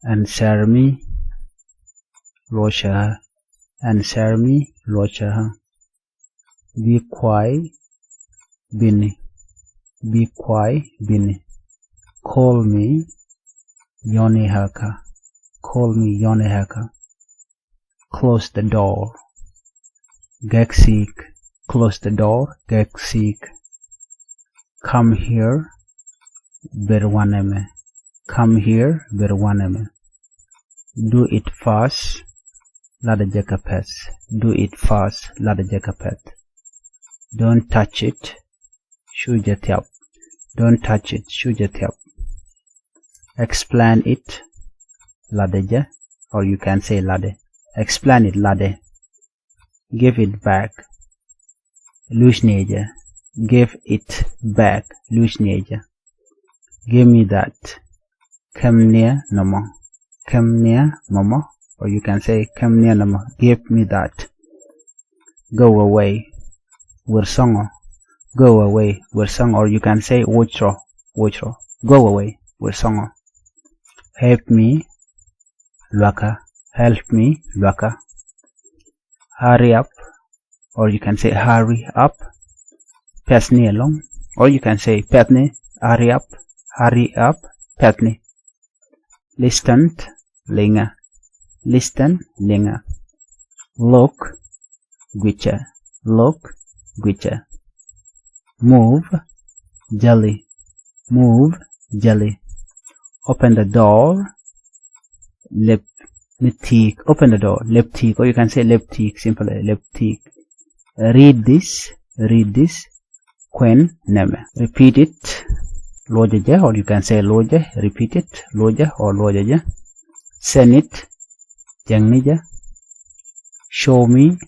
answer me locha, answer me locha. Be quiet bini, be quiet bini. Call me yoni haka, call me yoni haka. Close the door, geksik, close the door, geksik. Come here, berwaneme, come here, berwaneme. Do it fast, lada jakapet, do it fast, lada jakapet. Don't touch it, shujatiap, don't touch it, shujatiap. Explain it, ladeja, or you can say lade. Explain it, lade. Give it back, lusneja. Give it back, lusneja. Give me that. Come near, mama. Come near, mama. Or you can say, come near, mama. Give me that. Go away. Wersongo. Go away. Wersongo. Or you can say, wochro. Wochro. Go away. Wersongo. Help me. Lwaka. Help me. Lwaka. Hurry up. Or you can say, hurry up. Pesni along. Or you can say, petni. Hurry up. Hurry up. Petni. Listen. Linga. Listen. Linga. Look. Gwicha. Look. Gwicha. Move. Jelly. Move. Jelly. Open the door. Leptik. Open the door. Leptik. Or you can say leptik. Simply leptik. Read this. Read this. Quen neme. Repeat it. Lojaja. Or you can say loja. Repeat it. Loja or lojaja. Send it. Jangnija. Show me.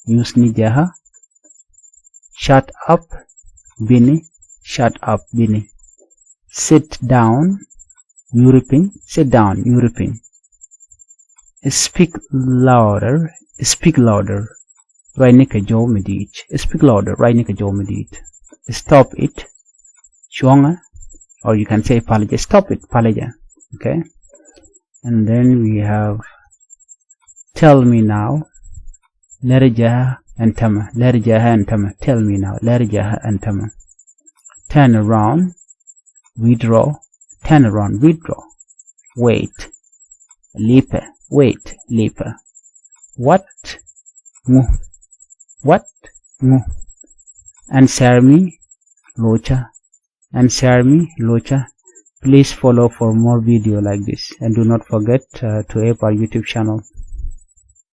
Use nijaha. Shut up. Bini. Shut up. Bini. Sit down. European. Sit down. European. Speak louder. Speak louder. Rainika jo medit. Speak louder. Rainika jo medit. Stop it. Chuanga. Or you can say palaja. Stop it. Palaja. Okay. And then we have tell me now. Lerjaha and tama. Lerjaha and tama. Tell me now. Lerjaha and tama. Turn around. Withdraw. Turn around. Withdraw. Wait. Leap. Wait. Leap. What? Mu. What? Mu. Answer me. Locha. Answer me. Locha. Please follow for more video like this, and do not forget to app our YouTube channel.